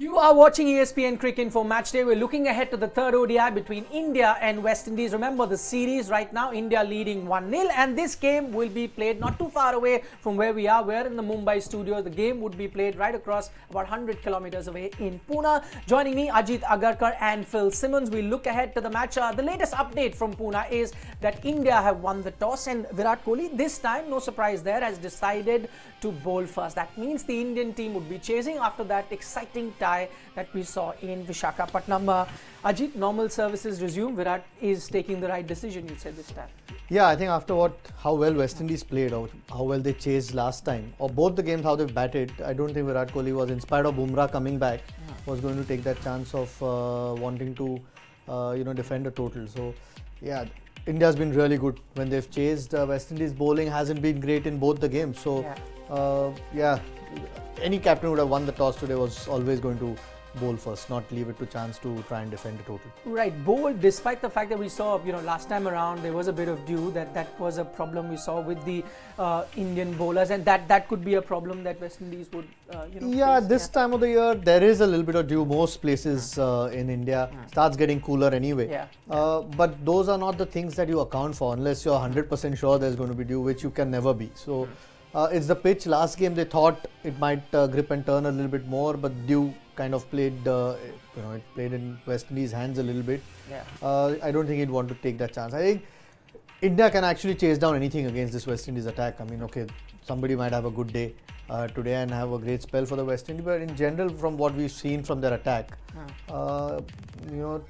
You are watching ESPNcricinfo Match Day. We're looking ahead to the third ODI between India and West Indies. Remember the series right now, India leading 1-0, and this game will be played not too far away from where we are. We're in the Mumbai studio. The game would be played right across about 100 kilometers away in Pune. Joining me, Ajit Agarkar and Phil Simmons. We look ahead to the match. The latest update from Pune is that India have won the toss, and Virat Kohli, this time, no surprise there, has decided to bowl first. That means the Indian team would be chasing after that exciting tie that we saw in Visakhapatnam. Ajit, normal services resume. Virat is taking the right decision, you said this time. Yeah, I think after how well West Indies played, or how well they chased last time, or both the games how they've batted, I don't think Virat Kohli was, in spite of Bumrah coming back, was going to take that chance of wanting to defend a total. So yeah, India's been really good when they've chased. West Indies bowling hasn't been great in both the games. So yeah, any captain would have won the toss today, was always going to bowl first, not leave it to chance to try and defend the total. Right, bowl, despite the fact that we saw, last time around there was a bit of dew, that was a problem we saw with the Indian bowlers, and that could be a problem that West Indies would face. This time of the year there is a little bit of dew. Most places in India starts getting cooler anyway. But those are not the things that you account for unless you're 100% sure there's going to be dew, which you can never be. So it's the pitch. Last game they thought it might grip and turn a little bit more, but dew kind of played, it played in West Indies' hands a little bit. I don't think he'd want to take that chance. I think India can actually chase down anything against this West Indies attack. I mean, okay, somebody might have a good day today and have a great spell for the West Indies, but in general, from what we've seen from their attack,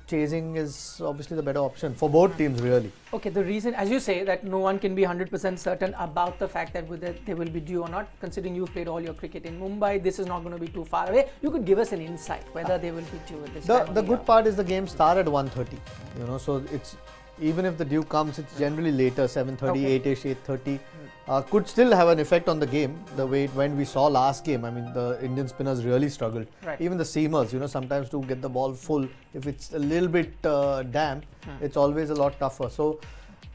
chasing is obviously the better option for both teams, really. Okay, the reason, as you say, that no one can be 100% certain about the fact that whether they will be due or not, considering you've played all your cricket in Mumbai, this is not going to be too far away. You could give us an insight whether they will be due at this time. The good part is the game start at 1:30, so it's, even if the dew comes, it's generally later, 7:30, 8ish, 8:30. Could still have an effect on the game, the way it went. We saw last game, I mean, the Indian spinners really struggled. Even the seamers, sometimes to get the ball full, if it's a little bit damp, it's always a lot tougher. So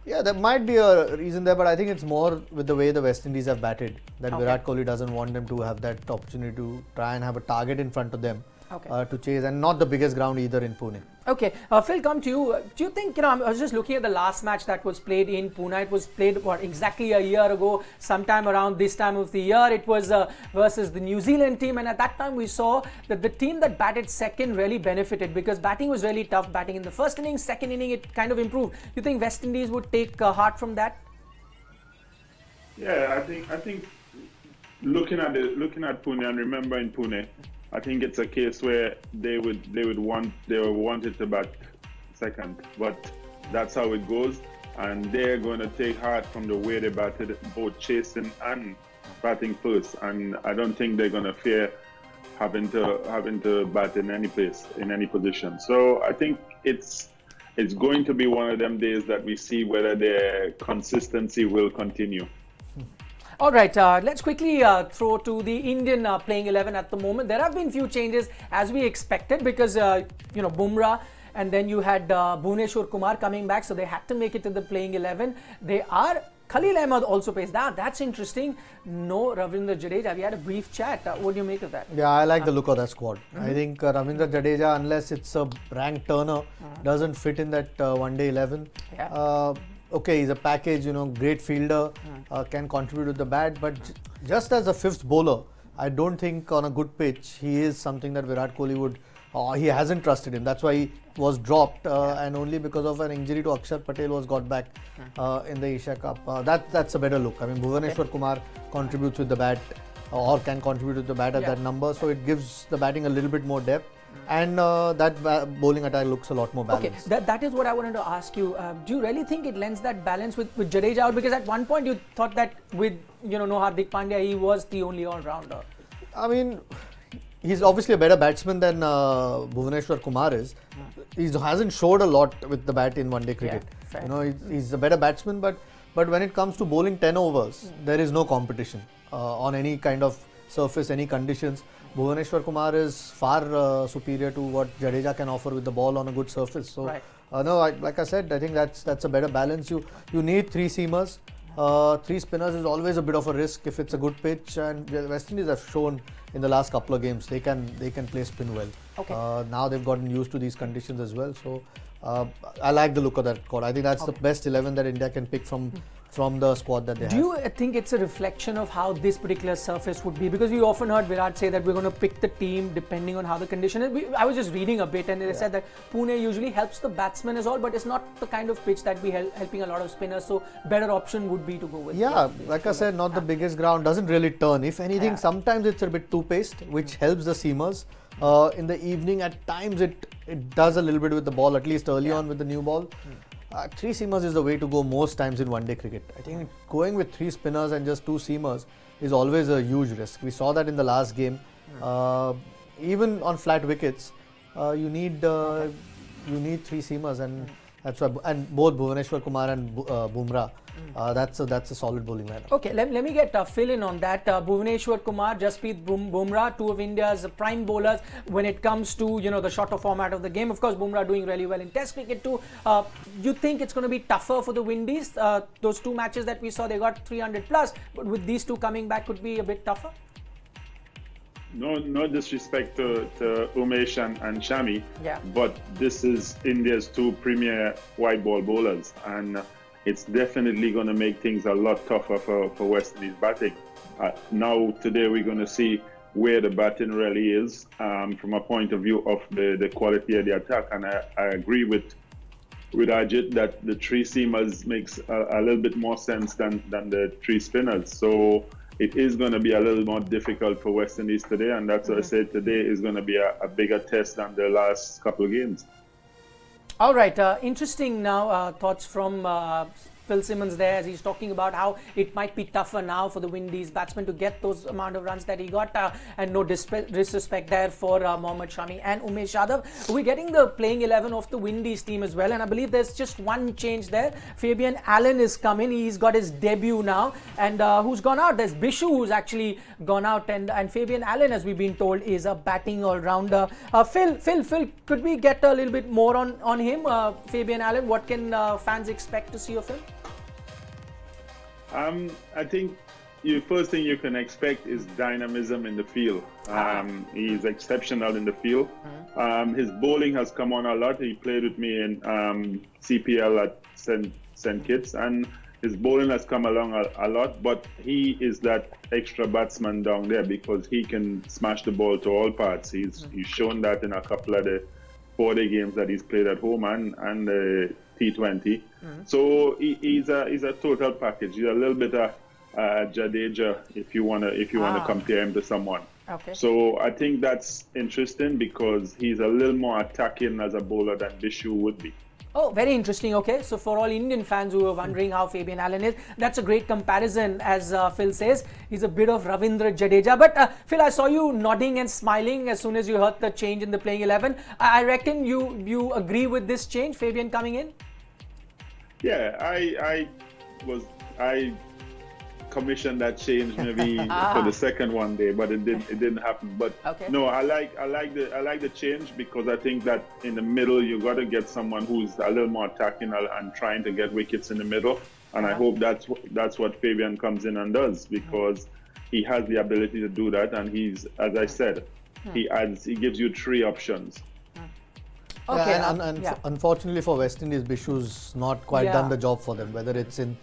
yeah, there might be a reason there, but I think it's more with the way the West Indies have batted, that Virat Kohli doesn't want them to have that opportunity to try and have a target in front of them to chase, and not the biggest ground either in Pune. Okay, Phil, come to you. Do you think, I was just looking at the last match that was played in Pune. It was played, exactly a year ago, sometime around this time of the year. It was versus the New Zealand team, and at that time we saw that the team that batted second really benefited, because batting was really tough. Batting in the first inning, second inning, it kind of improved. You think West Indies would take heart from that? Yeah, I think looking at Pune and remembering Pune, I think it's a case where they would want it to bat second, but that's how it goes, and they're going to take heart from the way they batted, both chasing and batting first, and I don't think they're going to fear having to bat in any place, in any position. So I think it's going to be one of them days that we see whether their consistency will continue. All right, let's quickly throw to the Indian playing 11 at the moment. There have been few changes as we expected, because Bumrah, and then you had Bhuvneshwar Kumar coming back, so they had to make it to the playing 11. They are Khalil Ahmed also plays. That's interesting. No Ravindra Jadeja. We had a brief chat. What do you make of that? Yeah, I like the look of that squad. I think Ravindra Jadeja, unless it's a rank turner, doesn't fit in that one-day 11. Okay, he's a package, great fielder, can contribute with the bat, but just as a fifth bowler, I don't think on a good pitch he is something that Virat Kohli would, he hasn't trusted him. That's why he was dropped, and only because of an injury to Akshar Patel was got back in the Asia Cup. That's a better look. I mean, Bhuvneshwar Kumar contributes with the bat, or can contribute with the bat at that number, so it gives the batting a little bit more depth. And that bowling attack looks a lot more balanced. Okay, that is what I wanted to ask you. Do you really think it lends that balance with Jadeja out? Because at one point you thought that with no Hardik Pandya, he was the only all-rounder. I mean, he's obviously a better batsman than Bhuvneshwar Kumar is. He hasn't showed a lot with the bat in one-day cricket. He's a better batsman, but when it comes to bowling 10 overs, there is no competition on any kind of surface, any conditions. Bhuvneshwar Kumar is far superior to what Jadeja can offer with the ball on a good surface. So, like I said, I think that's a better balance. You need three seamers. Three spinners is always a bit of a risk if it's a good pitch, and West Indies have shown in the last couple of games they can play spin well. Okay. Now they've gotten used to these conditions as well, so I like the look of that squad. I think that's the best 11 that India can pick from the squad that they have. Do you think it's a reflection of how this particular surface would be? Because we often heard Virat say that we're going to pick the team depending on how the condition is. I was just reading a bit and they said that Pune usually helps the batsmen as well, but it's not the kind of pitch that we helping a lot of spinners, so better option would be to go with. Yeah, like I said, not the biggest ground, doesn't really turn. If anything, sometimes it's a bit too paced, which helps the seamers. In the evening, at times it does a little bit with the ball, at least early on with the new ball. Three seamers is the way to go most times in one-day cricket. I think going with three spinners and just two seamers is always a huge risk. We saw that in the last game. Even on flat wickets, you need three seamers, and that's why. And both Bhuvaneshwar Kumar and Bumrah. That's a solid bowling lineup. Okay, let me get Phil in on that. Bhuvaneshwar Kumar, Jasprit Bumrah, two of India's prime bowlers when it comes to the shorter format of the game. Of course, Bumrah doing really well in Test cricket too. You think it's going to be tougher for the Windies? Those two matches that we saw, they got 300 plus, but with these two coming back, could be a bit tougher. No disrespect to Umesh and Shami, but this is India's two premier white ball bowlers, and it's definitely going to make things a lot tougher for West Indies batting. Now, today, we're going to see where the batting really is from a point of view of the quality of the attack. And I agree with Ajit that the three seamers makes a little bit more sense than the three spinners. So it is going to be a little more difficult for West Indies today. And that's what I said, today is going to be a bigger test than the last couple of games. All right, interesting now thoughts from Phil Simmons there as he's talking about how it might be tougher now for the Windies batsmen to get those amount of runs that he got, and no disrespect there for Mohammad Shami and Umesh Yadav. We're getting the playing 11 of the Windies team as well, and I believe there's just one change there. Fabian Allen is coming, he's got his debut now, and who's gone out? There's Bishu who's actually gone out, and Fabian Allen, as we've been told, is a batting all-rounder. Phil, could we get a little bit more on him, Fabian Allen? What can fans expect to see of him? I think the first thing you can expect is dynamism in the field. He's exceptional in the field. His bowling has come on a lot. He played with me in CPL at St. Kitts, and his bowling has come along a lot, but he is that extra batsman down there because he can smash the ball to all parts. He's shown that in a couple of the 4-day games that he's played at home and the T20. So he's a total package. He's a little bit of Jadeja if you wanna compare him to someone. Okay. So I think that's interesting because he's a little more attacking as a bowler than Bishu would be. Oh, very interesting. Okay, so for all Indian fans who are wondering how Fabian Allen is, that's a great comparison, as Phil says. He's a bit of Ravindra Jadeja. But Phil, I saw you nodding and smiling as soon as you heard the change in the playing 11. I reckon you agree with this change, Fabian coming in? Yeah, I commissioned that change maybe for the second one day, but it didn't happen. But no, I like the change because I think that in the middle you got to get someone who's a little more attacking and trying to get wickets in the middle, and I hope that's what Fabian comes in and does because he has the ability to do that, and he's, as I said, he gives you three options. Okay, and unfortunately for West Indies, Bishu's not quite done the job for them, whether it's in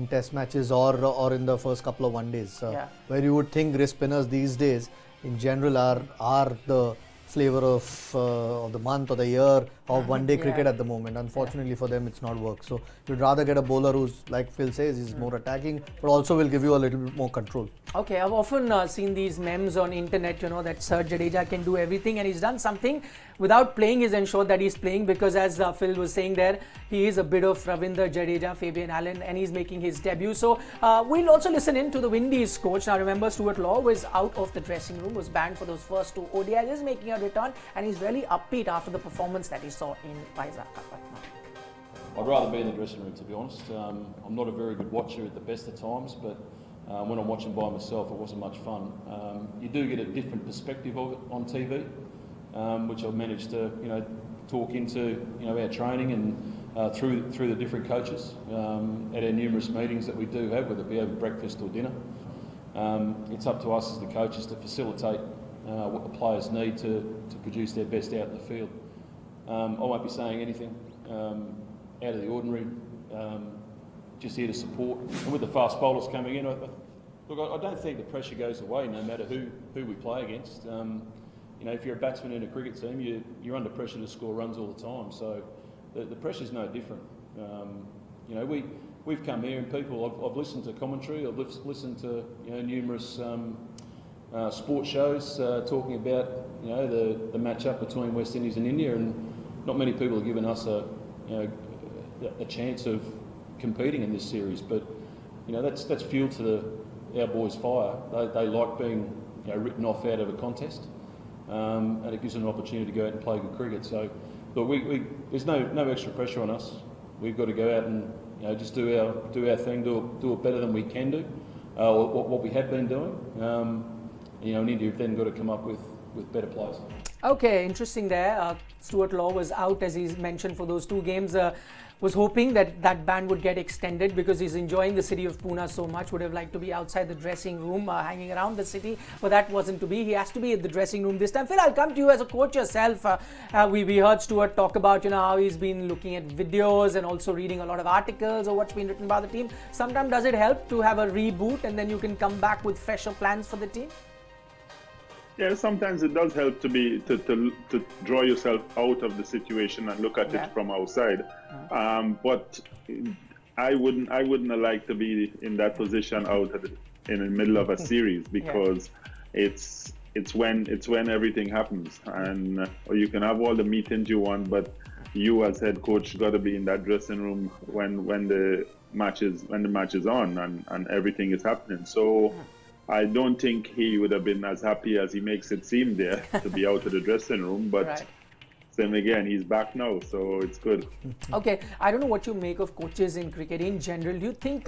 test matches or in the first couple of one-days, where you would think wrist spinners these days in general are the flavor of the month or the year of one-day cricket at the moment. Unfortunately for them, it's not worked. So you'd rather get a bowler who's, like Phil says, is more attacking, but also will give you a little bit more control. Okay, I've often seen these memes on internet, that Sir Jadeja can do everything, and he's done something without playing. He's ensured that he's playing because, as Phil was saying there, he is a bit of Ravindra Jadeja, Fabian Allen, and he's making his debut. So we'll also listen in to the Windies coach. Now remember, Stuart Law was out of the dressing room, was banned for those first two ODIs, is making a return, and he's really upbeat after the performance that he saw in Vizag. I'd rather be in the dressing room, to be honest. I'm not a very good watcher at the best of times, but when I'm watching by myself, it wasn't much fun. You do get a different perspective of it on TV, which I've managed to, talk into, our training through the different coaches at our numerous meetings that we do have, whether it be over breakfast or dinner. It's up to us as the coaches to facilitate what the players need to produce their best out in the field. I won't be saying anything out of the ordinary, just here to support. And with the fast bowlers coming in, look, I don't think the pressure goes away no matter who we play against. You know, if you're a batsman in a cricket team, you're under pressure to score runs all the time. So the pressure's no different. You know, we've come here and I've listened to commentary, I've listened to numerous sport shows talking about the match-up between West Indies and India, and not many people have given us a chance of competing in this series. But that's fuel to our boys' fire. They like being written off out of a contest, and it gives them an opportunity to go out and play good cricket. So, look, there's no extra pressure on us. We've got to go out and just do our thing, do it better than we can do, what we have been doing. In India, we've then got to come up with better players. Okay, interesting there. Stuart Law was out, as he's mentioned, for those 2 games. Was hoping that ban would get extended because he's enjoying the city of Pune so much. Would have liked to be outside the dressing room, hanging around the city, but that wasn't to be. He has to be at the dressing room this time. Phil, I'll come to you as a coach yourself. We heard Stuart talk about how he's been looking at videos and also reading a lot of articles or what's been written by the team. Sometimes does it help to have a reboot and then you can come back with fresher plans for the team? Yeah, sometimes it does help to draw yourself out of the situation and look at it from outside. But I wouldn't have liked to be in that position in the middle of a series, because it's when everything happens, and you can have all the meetings you want, but you as head coach got to be in that dressing room when the match is on and everything is happening. So I don't think he would have been as happy as he makes it seem there to be out of the dressing room, but same again, he's back now, so it's good. Okay, I don't know what you make of coaches in cricket in general. Do you think,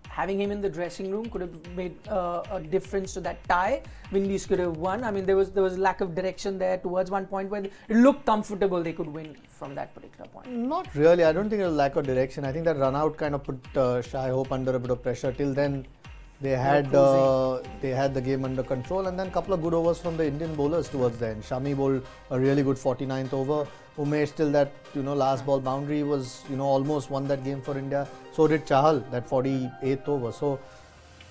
having him in the dressing room could have made a difference to that tie? Windies could have won. There was lack of direction there towards one point where it looked comfortable they could win from that particular point. Not really. I don't think it was lack of direction. I think that run out kind of put Shai Hope under a bit of pressure. Till then, they had the game under control, and then a couple of good overs from the Indian bowlers towards the end. Shami bowled a really good 49th over. Umesh, till that last ball boundary, was almost won that game for India. So did Chahal, that 48th over. So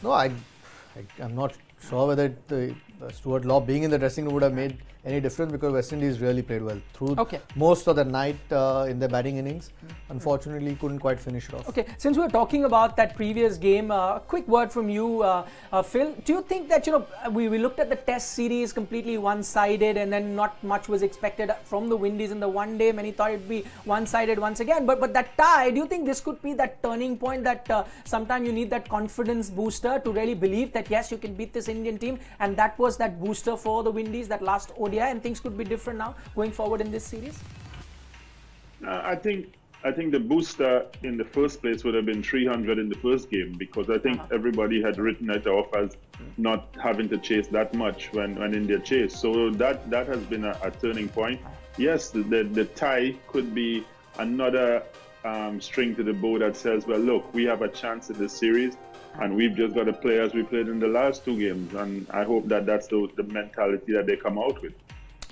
no, I'm not sure whether Stuart Law being in the dressing room would have made any difference, because West Indies really played well through most of the night in their batting innings. Unfortunately, couldn't quite finish it off. Okay, since we're talking about that previous game, a quick word from you, Phil. Do you think that we looked at the Test series completely one-sided, and then not much was expected from the Windies in the one day? Many thought it'd be one-sided once again, but that tie, do you think this could be that turning point that sometimes you need that confidence booster to really believe that yes, you can beat this Indian team, and that was that booster for the Windies, that last ODI, and things could be different now going forward in this series? I think the booster in the first place would have been 300 in the first game, because I think everybody had written it off as not having to chase that much when India chased. So that has been a turning point. Yes, the tie could be another string to the bow that says, well, look, we have a chance in this series, and we've just got to play as we played in the last 2 games. And I hope that's the mentality that they come out with.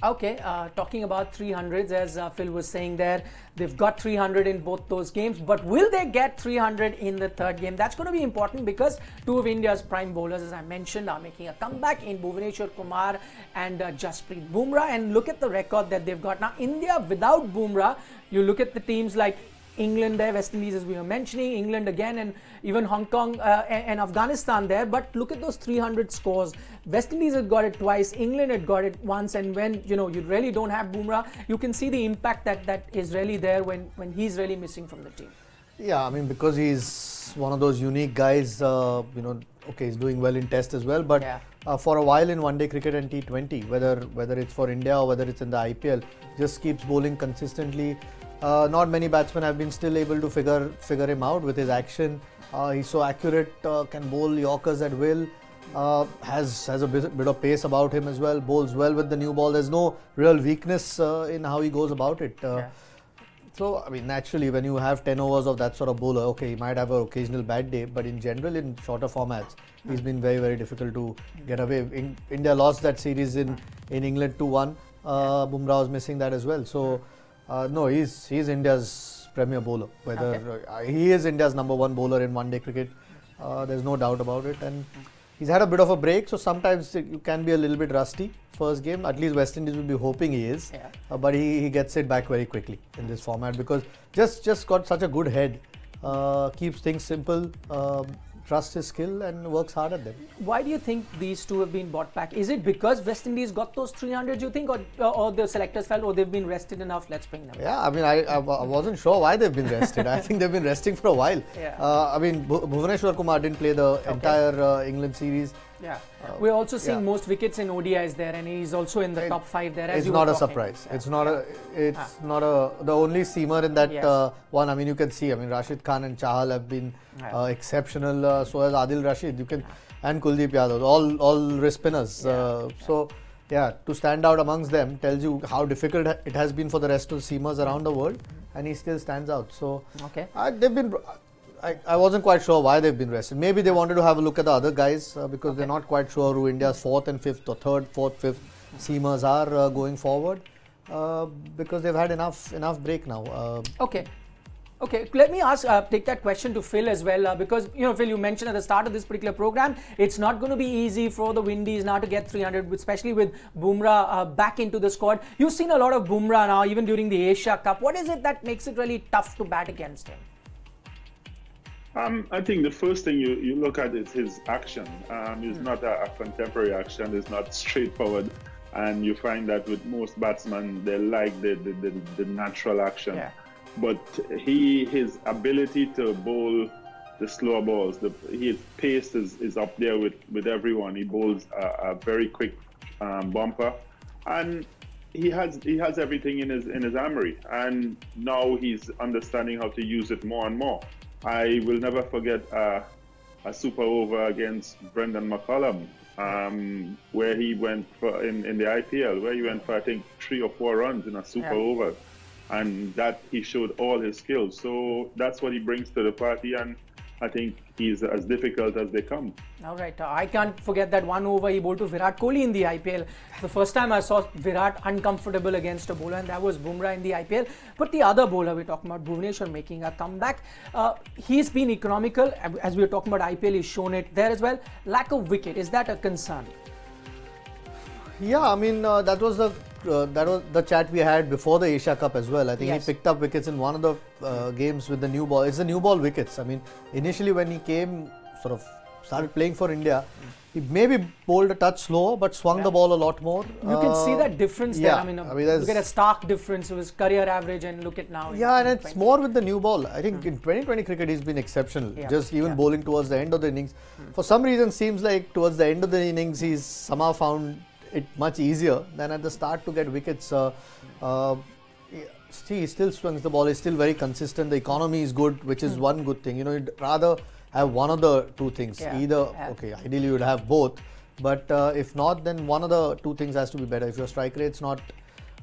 Okay, talking about 300s, as Phil was saying there, they've got 300 in both those games, but will they get 300 in the third game? That's going to be important, because 2 of India's prime bowlers, as I mentioned, are making a comeback in Bhuvneshwar Kumar and Jasprit Bumrah, and look at the record that they've got. Now, India without Bumrah, you look at the teams like England there, West Indies as we were mentioning, England again, and even Hong Kong and Afghanistan there. But look at those 300 scores. West Indies had got it twice, England had got it once, and when you really don't have Bumrah, you can see the impact that is really there when he's really missing from the team. Yeah, because he's one of those unique guys. Okay, he's doing well in Test as well, but for a while in one-day cricket and T20, whether it's for India or whether it's in the IPL, just keeps bowling consistently. Not many batsmen have been still able to figure him out with his action. He's so accurate, can bowl Yorkers at will, has a bit of pace about him as well, bowls well with the new ball. There's no real weakness in how he goes about it. So, I mean, naturally, when you have 10 overs of that sort of bowler, okay, he might have an occasional bad day, but in general, in shorter formats, he's been very, very difficult to get away. India lost that series in England 2-1. Bumrah was missing that as well. So, no, he's India's premier bowler. Whether he is India's #1 bowler in one-day cricket, there's no doubt about it. And he's had a bit of a break, so sometimes you can be a little bit rusty. First game, at least West Indies will be hoping he is, but he gets it back very quickly in this format because just got such a good head, keeps things simple, trusts his skill and works hard at them. Why do you think these two have been brought back? Is it because West Indies got those 300, you think, or the selectors felt, oh, they've been rested enough, let's bring them? Yeah, I mean, I wasn't sure why they've been rested. I think they've been resting for a while. I mean, Bhuvaneshwar Kumar didn't play the entire England series. Yeah, we're also seeing most wickets in ODIs there, and he's also in the top 5 there. It's not a surprise. It's not the only seamer in that one. I mean, you can see. I mean, Rashid Khan and Chahal have been exceptional. So has Adil Rashid. You can and Kuldeep Yadav. All wrist spinners. So yeah, to stand out amongst them tells you how difficult it has been for the rest of the seamers around the world, and he still stands out. So they've been. I wasn't quite sure why they've been rested. Maybe they wanted to have a look at the other guys because they're not quite sure who India's 4th and 5th or 3rd, 4th, 5th seamers are going forward because they've had enough break now. Okay, let me take that question to Phil as well because, you know, Phil, you mentioned at the start of this particular program, it's not going to be easy for the Windies now to get 300, especially with Bumrah back into the squad. You've seen a lot of Bumrah now, even during the Asia Cup. What is it that makes it really tough to bat against him? I think the first thing you look at is his action. It's not a contemporary action. It's not straightforward, and you find that with most batsmen, they like the natural action. But his ability to bowl the slower balls, his pace is up there with everyone. He bowls a very quick bumper, and he has everything in his armory. And now he's understanding how to use it more and more. I will never forget a super over against Brendan McCullum, where he went for in the IPL, where he went for I think 3 or 4 runs in a super over, and that he showed all his skills. So that's what he brings to the party, and I think he's as difficult as they come. All right, I can't forget that one over he bowled to Virat Kohli in the IPL. The first time I saw Virat uncomfortable against a bowler, and that was Bumrah in the IPL. But the other bowler we're talking about, Bhuvaneshwar, making a comeback. He's been economical. As we were talking about IPL, he's shown it there as well. Lack of wicket, is that a concern? Yeah, I mean, that was the chat we had before the Asia Cup as well. I think he picked up wickets in one of the games with the new ball. It's the new ball wickets. I mean, initially when he came, sort of started playing for India, he maybe bowled a touch slower but swung the ball a lot more. You can see that difference there. I mean, look at a stark difference of his career average and look at now. Yeah, and it's more with the new ball. I think in 2020 cricket he's been exceptional. Just even bowling towards the end of the innings. For some reason seems like towards the end of the innings he's somehow found it much easier than at the start to get wickets. He still swings the ball. He's still very consistent. The economy is good, which is one good thing. You know, you'd rather have one of the two things. Either, ideally you would have both. But if not, then one of the two things has to be better. If your strike rate's not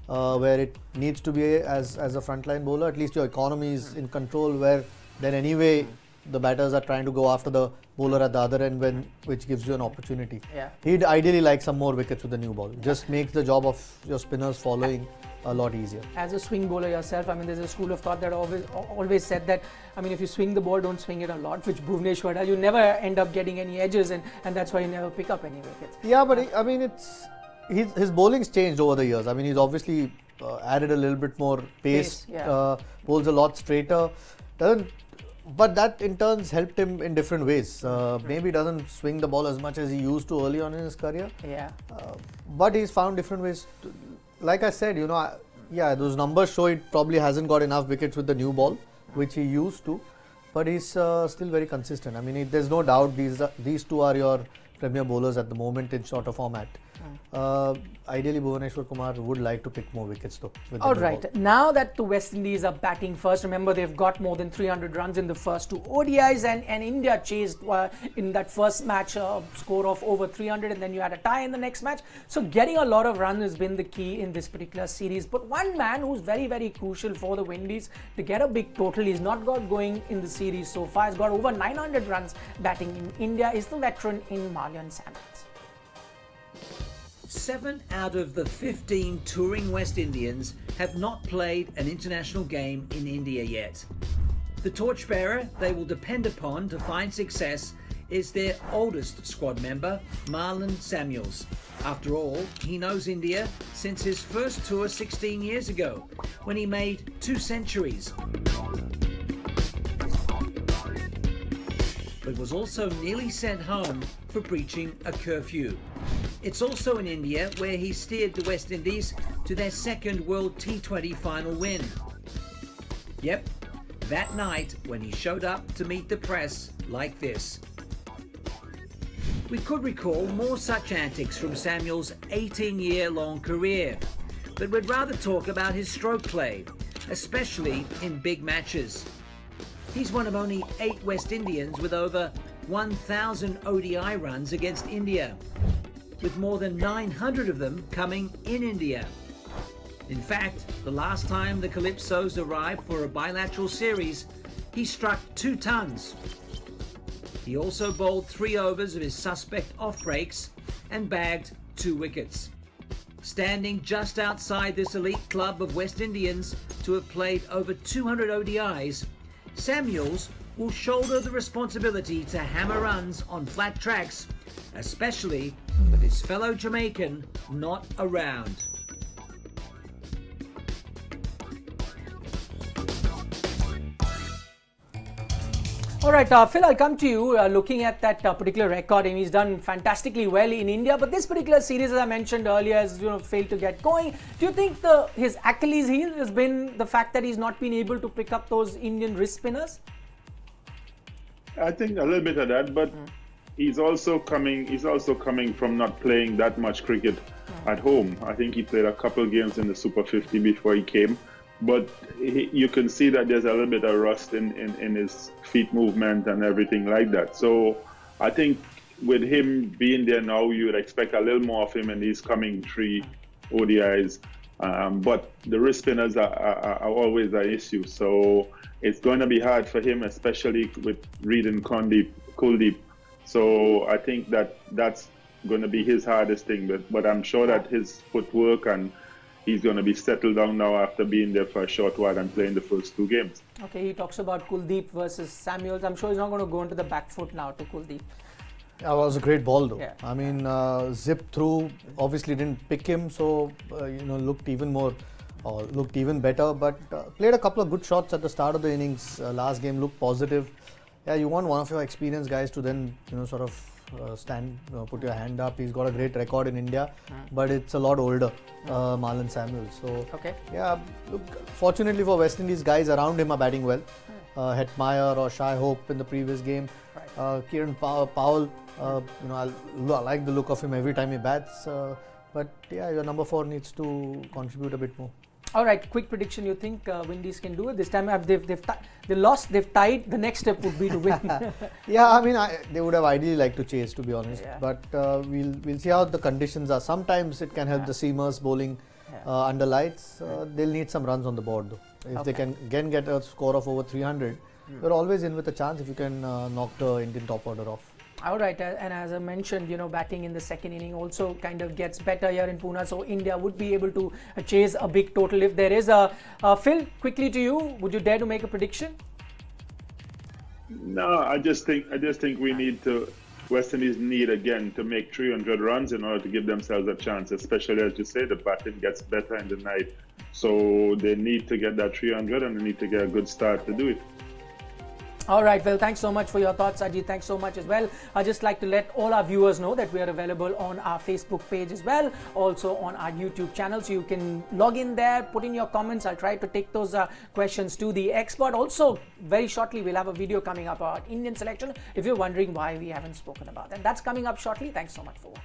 where it needs to be as a frontline bowler, at least your economy is in control, where then anyway the batters are trying to go after the bowler at the other end, which gives you an opportunity. He'd ideally like some more wickets with the new ball. Just makes the job of your spinners following a lot easier. As a swing bowler yourself, I mean, there's a school of thought that always said that, I mean, if you swing the ball, don't swing it a lot, which Bhuvaneshwar does. You never end up getting any edges, and that's why you never pick up any wickets. Yeah, but I mean, his bowling's changed over the years. I mean, he's obviously added a little bit more pace. Bowls a lot straighter. But that in turn helped him in different ways. Maybe doesn't swing the ball as much as he used to early on in his career. But he's found different ways. Like I said, you know, those numbers show it probably hasn't got enough wickets with the new ball, which he used to. But he's still very consistent. I mean, there's no doubt these two are your premier bowlers at the moment in shorter format. Ideally, Bhuvaneshwar Kumar would like to pick more wickets though. All right. Now that the West Indies are batting first, remember they've got more than 300 runs in the first 2 ODIs, and India chased in that first match a score of over 300, and then you had a tie in the next match. So getting a lot of runs has been the key in this particular series. But one man who's very, very crucial for the Windies to get a big total, he's not got going in the series so far, has got over 900 runs batting in India, is the veteran in Marlon Samuels. 7 out of the 15 touring West Indians have not played an international game in India yet. The torchbearer they will depend upon to find success is their oldest squad member, Marlon Samuels. After all, he knows India since his first tour 16 years ago, when he made 2 centuries. But was also nearly sent home for breaching a curfew. It's also in India where he steered the West Indies to their second World T20 final win. Yep, that night when he showed up to meet the press like this. We could recall more such antics from Samuel's 18-year-long career, but we'd rather talk about his stroke play, especially in big matches. He's one of only 8 West Indians with over 1,000 ODI runs against India, with more than 900 of them coming in India. In fact, the last time the Calypsos arrived for a bilateral series, he struck 2 tons. He also bowled 3 overs of his suspect off breaks and bagged 2 wickets. Standing just outside this elite club of West Indians to have played over 200 ODIs, Samuels will shoulder the responsibility to hammer runs on flat tracks, especially with his fellow Jamaican not around. All right, Phil, I'll come to you. Looking at that particular record, and he's done fantastically well in India, but this particular series, as I mentioned earlier, has failed to get going. Do you think his Achilles heel has been the fact that he's not been able to pick up those Indian wrist spinners? I think a little bit of that, but he's also coming from not playing that much cricket at home. I think he played a couple of games in the Super 50 before he came. But you can see that there's a little bit of rust in his feet movement and everything like that. So I think with him being there now, you would expect a little more of him in these coming 3 ODIs. But the wrist spinners are always an issue. So it's going to be hard for him, especially with Reed and Kuldeep. So I think that's going to be his hardest thing. But I'm sure that his footwork, and he's going to be settled down now after being there for a short while and playing the first 2 games. Okay, he talks about Kuldeep versus Samuels. I'm sure he's not going to go into the back foot now to Kuldeep. That was a great ball though. Yeah. I mean, zip through, obviously didn't pick him, so looked even better. But played a couple of good shots at the start of the innings. Last game looked positive. Yeah, you want one of your experienced guys to then sort of put your hand up. He's got a great record in India, but it's a lot older, Marlon Samuels. So okay, yeah, look, fortunately for West Indies, guys around him are batting well. Hetmeyer or Shai Hope in the previous game. Kieran Powell, I like the look of him every time he bats. But yeah, your number 4 needs to contribute a bit more. All right, quick prediction. You think Windies can do it this time? They lost, they've tied. The next step would be to win. Yeah, I mean, they would have ideally liked to chase, to be honest. Yeah. But we'll see how the conditions are. Sometimes it can help the seamers bowling under lights. They'll need some runs on the board though. If they can again get a score of over 300, you're always in with a chance if you can knock the Indian top order off. All right, and as I mentioned, batting in the second inning also kind of gets better here in Pune, so India would be able to chase a big total if there is a. Phil, quickly to you, would you dare to make a prediction? No, I just think we need to. West Indies need again to make 300 runs in order to give themselves a chance, especially as you say, the batting gets better in the night. So they need to get that 300 and they need to get a good start to do it. All right, well, thanks so much for your thoughts, Ajit. Thanks so much as well. I'd just like to let all our viewers know that we are available on our Facebook page as well, also on our YouTube channel. So you can log in there, put in your comments. I'll try to take those questions to the expert. Also, very shortly, we'll have a video coming up about Indian selection if you're wondering why we haven't spoken about that. That's coming up shortly. Thanks so much for watching.